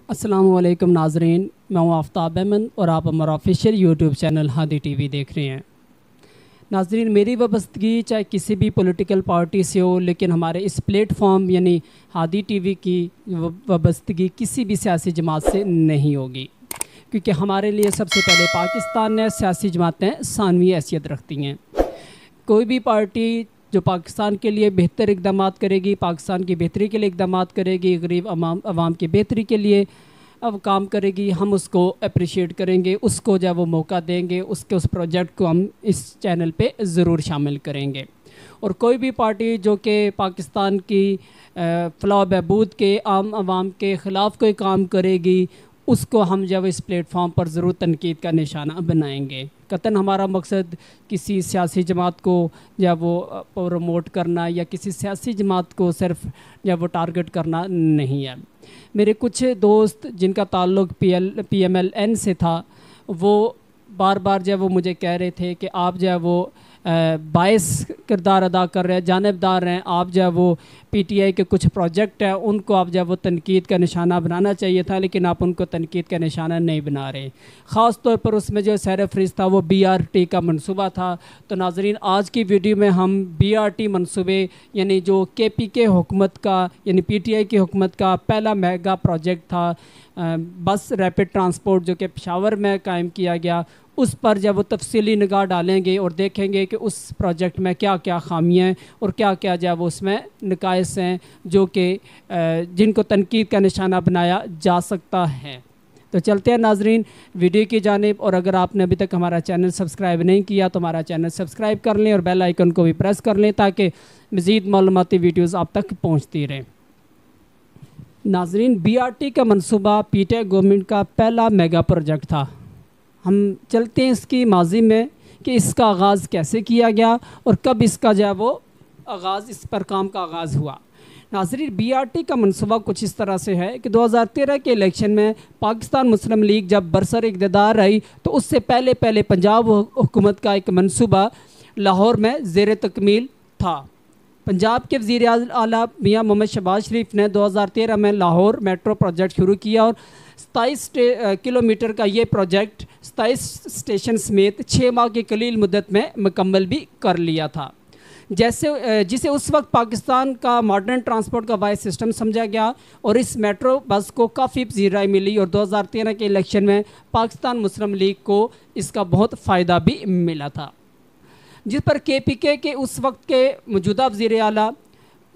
अस्सलामुअलैकुम नाज़रीन, मैं हूँ आफ्ताब अहमद और आप हमारा official YouTube channel Hadi TV देख रहे हैं। नाज़रीन, मेरी वाबस्तगी चाहे किसी भी पॉलिटिकल पार्टी से हो, लेकिन हमारे इस प्लेटफॉर्म यानी हादी टीवी की वाबस्तगी किसी भी सियासी जमात से नहीं होगी, क्योंकि हमारे लिए सबसे पहले पाकिस्तान है, सियासी जमातें सानवी हैसियत रखती हैं। कोई भी पार्टी जो पाकिस्तान के लिए बेहतर इक़दाम करेगी, पाकिस्तान की बेहतरी के लिए इक़दाम करेगी, गरीब आवाम की बेहतरी के लिए अब काम करेगी, हम उसको अप्रिशिएट करेंगे, उसको जब वो मौका देंगे, उस प्रोजेक्ट को हम इस चैनल पे ज़रूर शामिल करेंगे। और कोई भी पार्टी जो कि पाकिस्तान की फलाह बहबूद के आम आवाम के ख़िलाफ़ कोई काम करेगी, उसको हम जब इस प्लेटफॉर्म पर ज़रूर तनकीद का निशाना बनाएंगे। कतन हमारा मकसद किसी सियासी जमात को जब वो प्रमोट करना या किसी सियासी जमात को सिर्फ जब वो टारगेट करना नहीं है। मेरे कुछ दोस्त जिनका ताल्लुक़ PMLN से था, वो बार बार जब वो मुझे कह रहे थे कि आप जो है वो बायस किरदार अदा कर रहे हैं, जानिबदार हैं, आप जो है वो PTI के कुछ प्रोजेक्ट हैं उनको आप जब वो तनकीद का निशाना बनाना चाहिए था, लेकिन आप उनको तनकीद का निशाना नहीं बना रहे। ख़ास तौर पर उसमें जो सैर-ए-फ़रीज़ था वो BRT का मनसूबा था। तो नाज़रीन, आज की वीडियो में हम BRT मनसूबे यानी जो KPK हुकूमत का यानी PTI की हुकूमत का पहला मेगा प्रोजेक्ट था, बस रैपिड ट्रांसपोर्ट जो कि पेशावर में कायम किया गया, उस पर जब वो तफसीली निगाह डालेंगे और देखेंगे कि उस प्रोजेक्ट में क्या क्या खामियाँ हैं और क्या क्या जब उसमें नकाइस हैं जो कि जिनको तनकीद का निशाना बनाया जा सकता है। तो चलते हैं नाजरीन वीडियो की जानिब, और अगर आपने अभी तक हमारा चैनल सब्सक्राइब नहीं किया तो हमारा चैनल सब्सक्राइब कर लें और बेल आइकन को भी प्रेस कर लें ताकि मज़ीद मालूमाती वीडियोज़ आप तक पहुँचती रहें। नाजरीन, BRT का मनसूबा PTI गवर्नमेंट का पहला मेगा प्रोजेक्ट था। हम चलते हैं इसकी माजी में कि इसका आगाज़ कैसे किया गया और कब इसका जो है वो आगाज़ इस पर काम का आगाज़ हुआ। नाज़रीन, BRT का मनसूबा कुछ इस तरह से है कि 2013 के इलेक्शन में पाकिस्तान मुस्लिम लीग जब बरसर इक़्तिदार आई तो उससे पहले पंजाब हुकूमत का एक मनसूबा लाहौर में ज़ेर तकमील था। पंजाब के वज़ीर आला मियां मोहम्मद शहबाज शरीफ ने 2013 में लाहौर मेट्रो प्रोजेक्ट शुरू किया और 27 किलोमीटर का ये प्रोजेक्ट 27 स्टेशन समेत 6 माह की कलील मुद्दत में मुकम्मल भी कर लिया था, जिसे उस वक्त पाकिस्तान का मॉडर्न ट्रांसपोर्ट का वाइज सिस्टम समझा गया। और इस मेट्रो बस को काफ़ी पजीराई मिली और 2013 के इलेक्शन में पाकिस्तान मुस्लिम लीग को इसका बहुत फ़ायदा भी मिला था, जिस पर KPK के उस वक्त के मौजूदा वज़ीर आला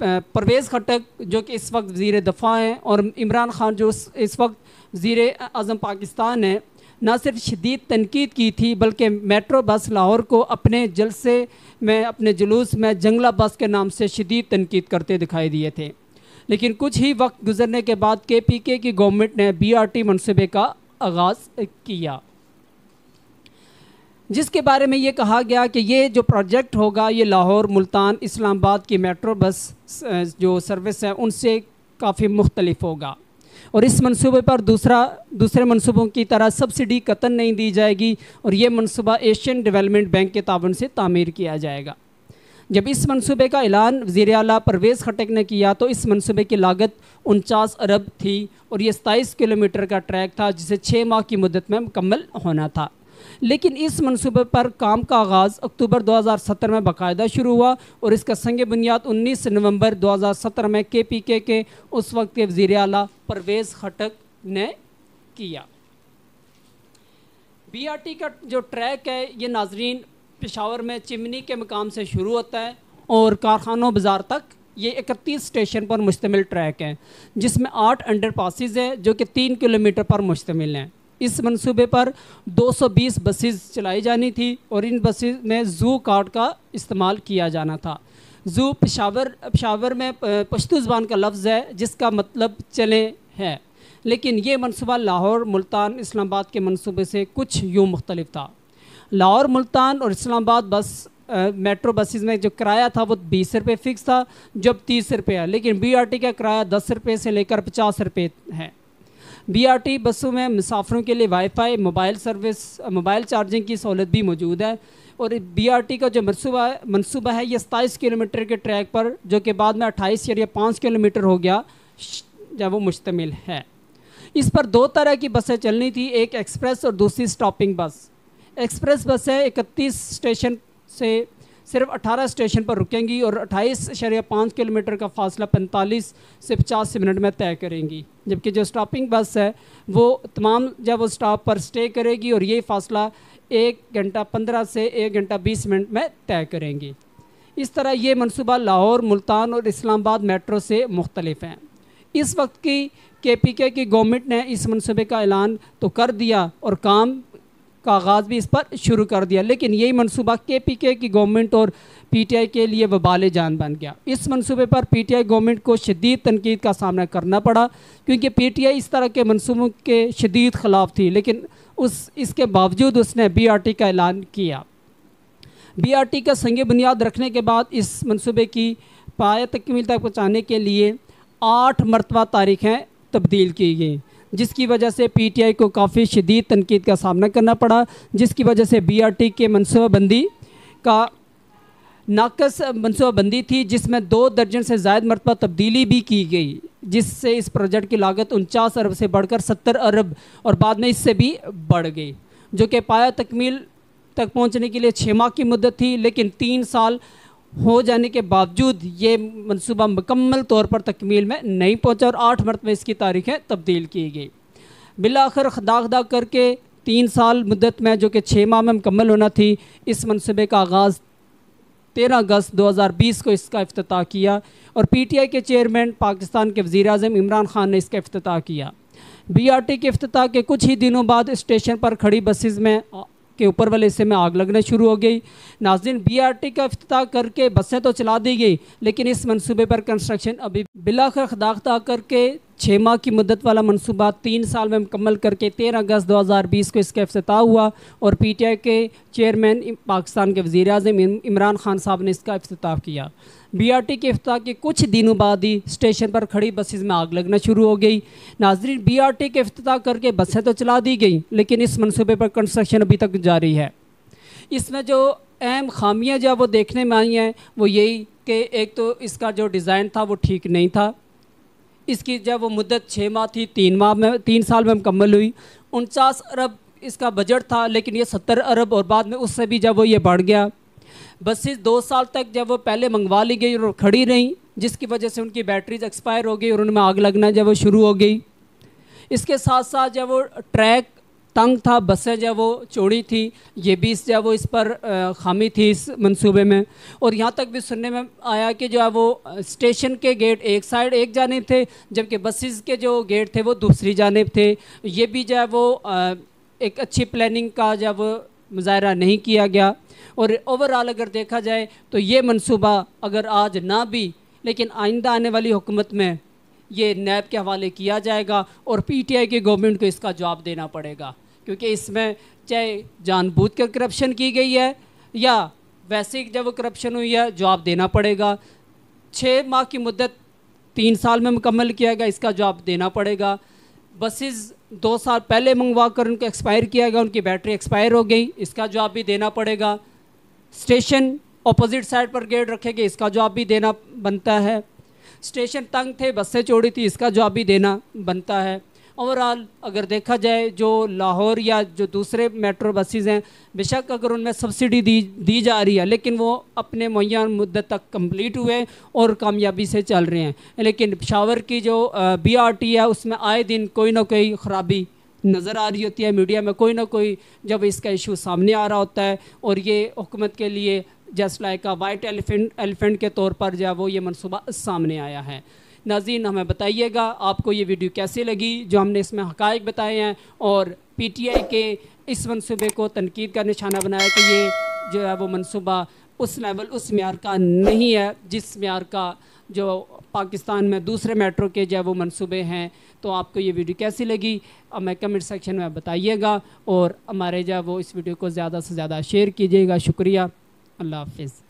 परवेज़ खटक जो कि इस वक्त वज़ीर दफ़ा हैं और इमरान खान जो इस वक्त वज़ीर आज़म पाकिस्तान है, न सिर्फ शदीद तनकीद की थी बल्कि मेट्रो बस लाहौर को अपने जलसे में अपने जुलूस में जंगला बस के नाम से शदीद तनकीद करते दिखाई दिए थे। लेकिन कुछ ही वक्त गुजरने के बाद KPK की गवर्नमेंट ने BRT मनसूबे का आगाज़ किया, जिसके बारे में ये कहा गया कि ये जो प्रोजेक्ट होगा ये लाहौर, मुल्तान, इस्लामाबाद की मेट्रो बस जो सर्विस है उनसे काफ़ी मुख्तलिफ होगा। और इस मनसूबे पर दूसरे मनसूबों की तरह सब्सिडी कतन नहीं दी जाएगी और ये मनसूबा एशियन डेवलपमेंट बैंक के ताबन से तामीर किया जाएगा। जब इस मनसूबे का ऐलान वज़ीर आला परवेज़ खटक ने किया तो इस मनसूबे की लागत 49 अरब थी और ये 27 किलोमीटर का ट्रैक था जिसे 6 माह की मुद्दत में मुकम्मल होना था। लेकिन इस मनसूबे पर काम का आगाज़ अक्टूबर 2017 में बाकायदा शुरू हुआ और इसका संग बुनियाद 19 नवंबर 2017 में KPK के उस वक्त के वज़ीर आला परवेज़ खटक ने किया। BRT का जो ट्रैक है ये नाजरीन पेशावर में चिमनी के मकाम से शुरू होता है और कारखानों बाज़ार तक ये 31 स्टेशन पर मुश्तमिल ट्रैक है, जिसमें 8 अंडरपासेस हैं जो कि 3 किलोमीटर पर मुश्तमिल हैं। इस मनसूबे पर 220 बसेस चलाई जानी थी और इन बसेस में ज़ू कार्ड का इस्तेमाल किया जाना था। ज़ू पेशावर में पश्तो ज़बान का लफ्ज़ है जिसका मतलब चले है, लेकिन ये मनसूबा लाहौर, मुल्तान, इस्लामाबाद के मनसूबे से कुछ यूँ मुख्तलिफ था। लाहौर, मुल्तान और इस्लामाबाद मेट्रो बसेस में जो किराया था वो 20 रुपये फ़िक्स था, जब 30 रुपये है, लेकिन BRT का किराया 10 रुपये से लेकर 50 रुपये है। BRT बसों में मुसाफिरों के लिए wifi, mobile service, mobile charging की सहूलत भी मौजूद है। और BRT का जो मनसूबा है ये 27 किलोमीटर के ट्रैक पर जो कि बाद में 28 या 5 किलोमीटर हो गया जब वो मुश्तमिल है। इस पर दो तरह की बसें चलनी थी, एक एक्सप्रेस और दूसरी स्टॉपिंग बस। एक्सप्रेस बसें 31 स्टेशन से सिर्फ 18 स्टेशन पर रुकेंगी और 28.5 किलोमीटर का फासला 45 से 50 मिनट में तय करेंगी, जबकि जो स्टॉपिंग बस है वो तमाम जब वो स्टॉप पर स्टे करेगी और ये फासला 1 घंटा 15 से 1 घंटा 20 मिनट में तय करेंगी। इस तरह ये मनसूबा लाहौर, मुल्तान और इस्लामाबाद मेट्रो से मुख्तलिफ हैं। इस वक्त की KPK की गवर्नमेंट ने इस मनसूबे का ऐलान तो कर दिया और काम का आगाज़ भी इस पर शुरू कर दिया, लेकिन यही मनसूबा KPK की गवर्नमेंट और PTI के लिए वबाल जान बन गया। इस मनसूबे पर PTI गवर्नमेंट को शदीद तनकीद का सामना करना पड़ा, क्योंकि PTI इस तरह के मनसूबों के शदीद ख़िलाफ़ थी, लेकिन इसके बावजूद उसने BRT का ऐलान किया। BRT का संग बुनियाद रखने के बाद इस मनसूबे की पाया तकमील तक पहुँचाने के लिए 8 मरतबा तारीखें तब्दील की गई, जिसकी वजह से PTI को काफ़ी शदीद तनकीद का सामना करना पड़ा, जिसकी वजह से BRT के मनसूबाबंदी का नाकस मनसूबाबंदी थी, जिसमें 2 दर्जन से ज़ायद मरतबा तब्दीली भी की गई, जिससे इस प्रोजेक्ट की लागत 49 अरब से बढ़कर 70 अरब और बाद में इससे भी बढ़ गई, जो कि पाया तकमील तक पहुँचने के लिए 6 माह की मुद्दत थी। लेकिन 3 साल हो जाने के बावजूद ये मनसूबा मुकम्मल तौर पर तकमील में नहीं पहुंचा और 8 मरतबा इसकी तारीखें तब्दील की गई। बिलाखिर खदा करके 3 साल मुद्दत में, जो कि 6 माह में मुकम्मल होना थी, इस मनसूबे का आगाज़ 13 अगस्त 2020 को इसका इफ्तिताह किया और PTI के चेयरमैन पाकिस्तान के वज़ीर-ए-आज़म इमरान खान ने इसका इफ्तिताह किया। BRT के इफ्तिताह के कुछ ही दिनों बाद स्टेशन पर खड़ी बसेज़ में के ऊपर वाले हिस्से में आग लगना शुरू हो गई। नाज़रीन, BRT का इफ्तिताह करके बसें तो चला दी गई, लेकिन इस मंसूबे पर कंस्ट्रक्शन अभी बिलाखिर खदा करके 6 माह की मुद्दत वाला मंसूबा 3 साल में मुकम्मल करके 13 अगस्त 2020 को इसका इफ्तिताह हुआ और PTI के चेयरमैन पाकिस्तान के वज़ीर-ए-आज़म इमरान खान साहब ने इसका इफ्तिताह किया। BRT के इफ्तिताह के कुछ दिनों बाद ही स्टेशन पर खड़ी बसेज़ में आग लगना शुरू हो गई। नाज़रीन, BRT के इफ्तिताह करके बसें तो चला दी गई, लेकिन इस मंसूबे पर कंस्ट्रक्शन अभी तक जारी है। इसमें जो अहम खामियाँ जब वो देखने में आई हैं वो यही कि एक तो इसका जो डिज़ाइन था वो ठीक नहीं था। इसकी जब वो मुद्दत 6 माह थी, 3 साल में मुकम्मल हुई। 49 अरब इसका बजट था, लेकिन ये 70 अरब और बाद में उससे भी जब वो ये बढ़ गया। बसेस 2 साल तक जब वो पहले मंगवा ली गई और खड़ी रहीं, जिसकी वजह से उनकी बैटरीज एक्सपायर हो गई और उनमें आग लगना जब वो शुरू हो गई। इसके साथ साथ जब वो ट्रैक तंग था, बसें जब वो चौड़ी थी, ये भी जब वो इस पर खामी थी इस मंसूबे में। और यहाँ तक भी सुनने में आया कि जो है वो स्टेशन के गेट एक साइड एक जानिब थे, जबकि बसेस के जो गेट थे वो दूसरी जानिब थे। ये भी जो है वो एक अच्छी प्लानिंग का जब मुजाहरा नहीं किया गया। और ओवरऑल अगर देखा जाए तो ये मंसूबा अगर आज ना भी, लेकिन आइंदा आने वाली हुकूमत में ये नैब के हवाले किया जाएगा और PTI की गवर्नमेंट को इसका जवाब देना पड़ेगा, क्योंकि इसमें चाहे जानबूझकर करप्शन की गई है या वैसे ही जब वो करप्शन हुई है, जवाब देना पड़ेगा। 6 माह की मुद्दत 3 साल में मुकम्मल किया गया, इसका जवाब देना पड़ेगा। बसेस 2 साल पहले मंगवा कर उनको एक्सपायर किया गया, उनकी बैटरी एक्सपायर हो गई, इसका जवाब भी देना पड़ेगा। स्टेशन अपोजिट साइड पर गेट रखे गए, इसका जवाब भी देना बनता है। स्टेशन तंग थे, बसें चौड़ी थी, इसका जवाब भी देना बनता है। ओवरऑल अगर देखा जाए जो लाहौर या जो दूसरे मेट्रो बसेस हैं, बेशक अगर उनमें सब्सिडी दी जा रही है, लेकिन वो अपने मुहैया मुद्दत तक कंप्लीट हुए और कामयाबी से चल रहे हैं। लेकिन पेशावर की जो BRT है उसमें आए दिन कोई ना कोई ख़राबी नज़र आ रही होती है। मीडिया में कोई ना कोई जब इसका इशू सामने आ रहा होता है और ये हुकूमत के लिए जस्ट लाइक अ वाइट एलिफेंट के तौर पर जो है वो ये मनसूबा सामने आया है। नाज़रीन, हमें बताइएगा आपको ये वीडियो कैसी लगी, जो हमने इसमें हक़ाइक़ बताए हैं और PTI के इस मनसूबे को तनकीद का निशाना बनाया कि ये जो है वो मनसूबा उस लेवल उस म्यार का नहीं है जिस म्यार का जो पाकिस्तान में दूसरे मेट्रो के जो है वो मनसूबे हैं। तो आपको ये वीडियो कैसी लगी हमें कमेंट सेक्शन में बताइएगा और हमारे जो है वो इस वीडियो को ज़्यादा से ज़्यादा शेयर कीजिएगा। शुक्रिया, अल्लाह हाफ़िज़।